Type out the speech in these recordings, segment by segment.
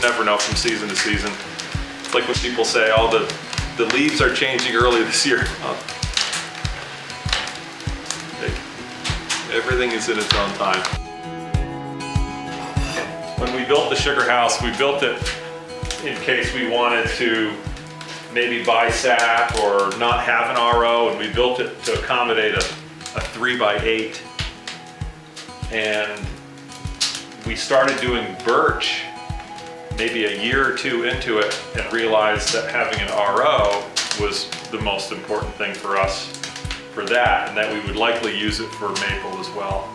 just never know from season to season. It's like when people say, oh, the leaves are changing early this year. Everything is in its own time. When we built the sugar house, we built it in case we wanted to maybe buy sap or not have an RO, and we built it to accommodate a 3x8. And we started doing birch maybe a year or two into it and realized that having an RO was the most important thing for us for that, and that we would likely use it for maple as well.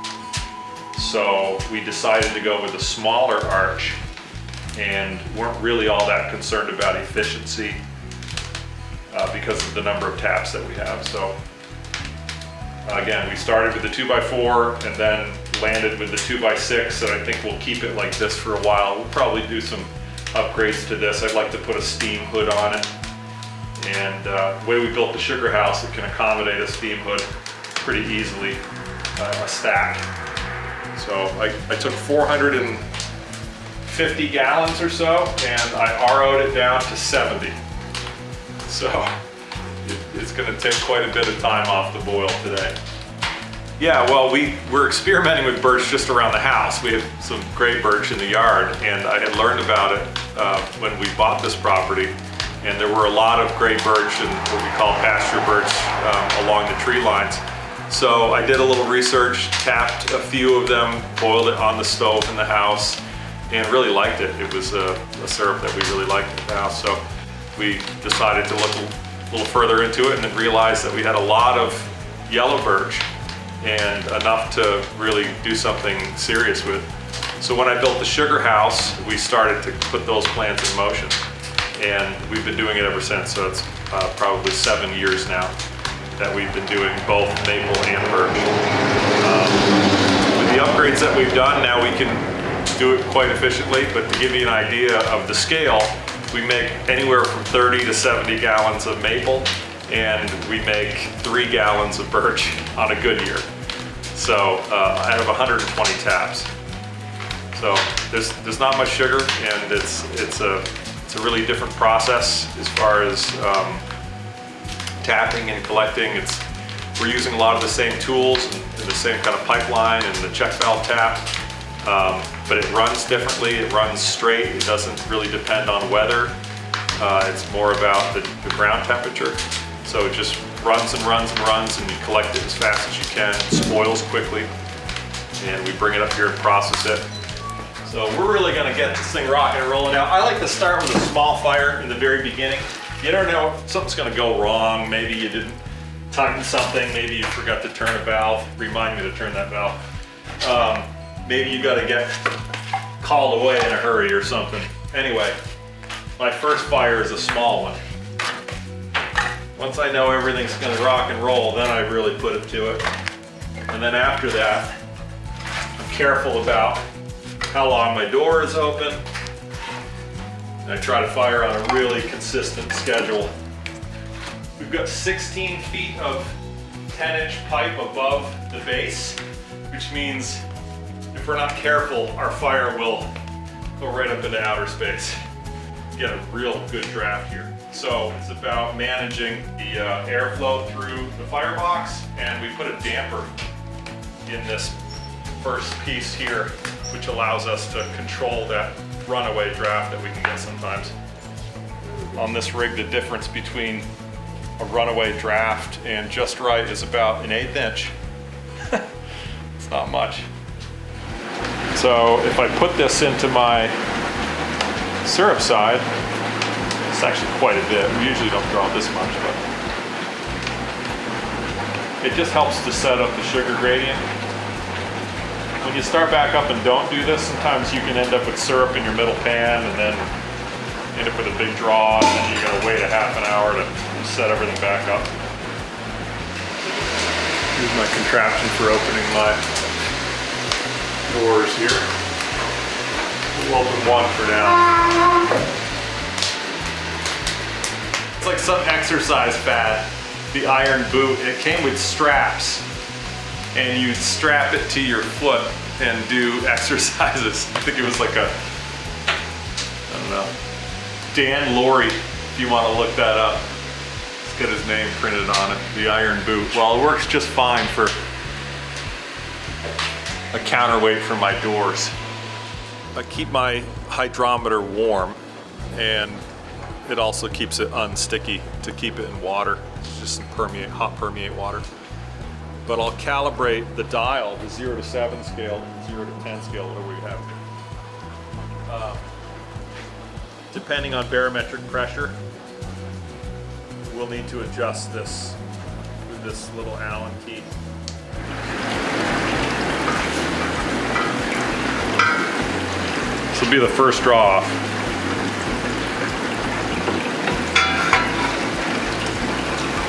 So we decided to go with a smaller arch and weren't really all that concerned about efficiency because of the number of taps that we have. So again, we started with the 2x4 and then landed with the 2x6, and I think we'll keep it like this for a while. We'll probably do some upgrades to this. I'd like to put a steam hood on it. And the way we built the sugar house, it can accommodate a steam hood pretty easily, a stack. So I took 450 gallons or so, and I RO'd it down to 70. So it's gonna take quite a bit of time off the boil today. Yeah, well, we're experimenting with birch just around the house. We had some great birch in the yard, and I had learned about it when we bought this property. And there were a lot of great birch and what we call pasture birch along the tree lines. So I did a little research, tapped a few of them, boiled it on the stove in the house, and really liked it. It was a syrup that we really liked at the house. So we decided to look a little further into it and then realized that we had a lot of yellow birch and enough to really do something serious with. So when I built the sugar house, we started to put those plans in motion. And we've been doing it ever since, so it's probably 7 years now that we've been doing both maple and birch. With the upgrades that we've done, now we can do it quite efficiently, but to give you an idea of the scale, we make anywhere from 30 to 70 gallons of maple, and we make 3 gallons of birch on a good year. So out of 120 taps. So there's not much sugar, and it's a really different process as far as tapping and collecting. We're using a lot of the same tools and the same kind of pipeline and the check valve tap, but it runs differently. It runs straight. It doesn't really depend on weather. It's more about the ground temperature. So it just runs and runs and runs, and you collect it as fast as you can. It spoils quickly, and we bring it up here and process it. So we're really gonna get this thing rocking and rolling out. I like to start with a small fire in the very beginning. You never know, something's gonna go wrong. Maybe you didn't tighten something, maybe you forgot to turn a valve. Remind me to turn that valve. Maybe you gotta get called away in a hurry or something. Anyway, my first fire is a small one. Once I know everything's gonna rock and roll, then I really put it to it. And then after that, I'm careful about how long my door is open. And I try to fire on a really consistent schedule. We've got 16 feet of 10-inch pipe above the base, which means if we're not careful, our fire will go right up into outer space. Get a real good draft here. So it's about managing the airflow through the firebox, and we put a damper in this first piece here, which allows us to control that runaway draft that we can get sometimes. On this rig, the difference between a runaway draft and just right is about 1/8 inch. It's not much. So if I put this into my syrup side, it's actually quite a bit. We usually don't draw this much, but it just helps to set up the sugar gradient. When you start back up and don't do this, sometimes you can end up with syrup in your middle pan and then end up with a big draw, and then you gotta wait a half an hour to set everything back up. Here's my contraption for opening my doors here. We'll open one for now. It's like some exercise fad, the iron boot. It came with straps, and you'd strap it to your foot and do exercises. I think it was like a, I don't Dan Laurie, if you want to look that up. Let's get his name printed on it, the iron boot. Well, it works just fine for a counterweight for my doors. I keep my hydrometer warm, and it also keeps it unsticky to keep it in water. It's just some hot permeate water. But I'll calibrate the dial, the 0 to 7 scale, 0 to 10 scale, whatever we have. Depending on barometric pressure, we'll need to adjust this with this little Allen key. This will be the first draw off.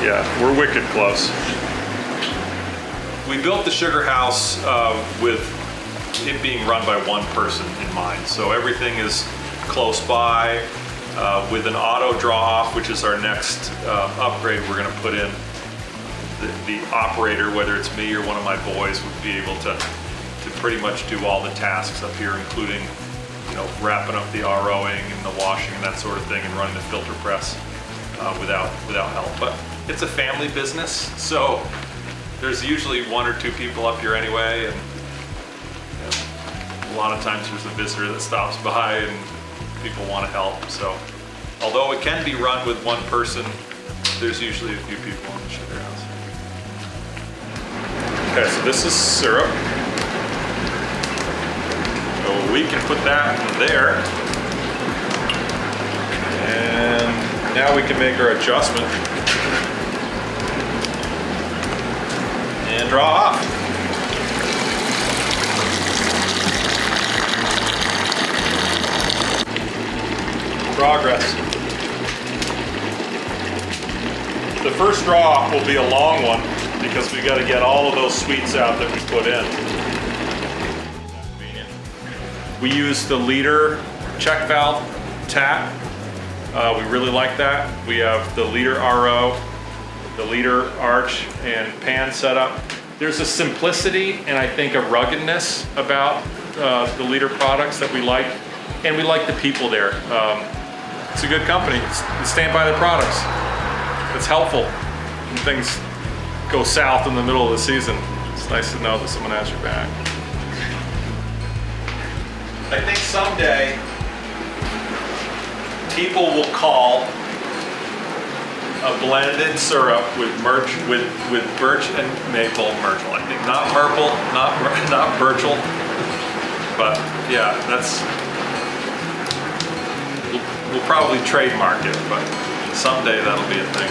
Yeah, we're wicked close. We built the Sugarhouse with it being run by one person in mind. So everything is close by. With an auto draw off, which is our next upgrade, we're gonna put in the operator, whether it's me or one of my boys, would be able to pretty much do all the tasks up here, including, you know, wrapping up the ROing and the washing and that sort of thing, and running the filter press without help. But it's a family business, so there's usually 1 or 2 people up here anyway, and a lot of times there's a visitor that stops by and people want to help. So although it can be run with one person, there's usually a few people in the Sugarhouse. Okay, so this is syrup. So we can put that in there. And now we can make our adjustment and draw off. Progress. The first draw will be a long one because we got to get all of those sweets out that we put in. We use the liter check valve tap. We really like that. We have the liter RO, the liter arch and pan setup. There's a simplicity and I think a ruggedness about the liter products that we like, and we like the people there. It's a good company. Stand by the products. It's helpful when things go south in the middle of the season. It's nice to know that someone has your back. I think someday people will call a blended syrup with birch and maple myrtle. I think not myrtle, not birchel, but yeah, that's. We'll probably trademark it, but someday that'll be a thing.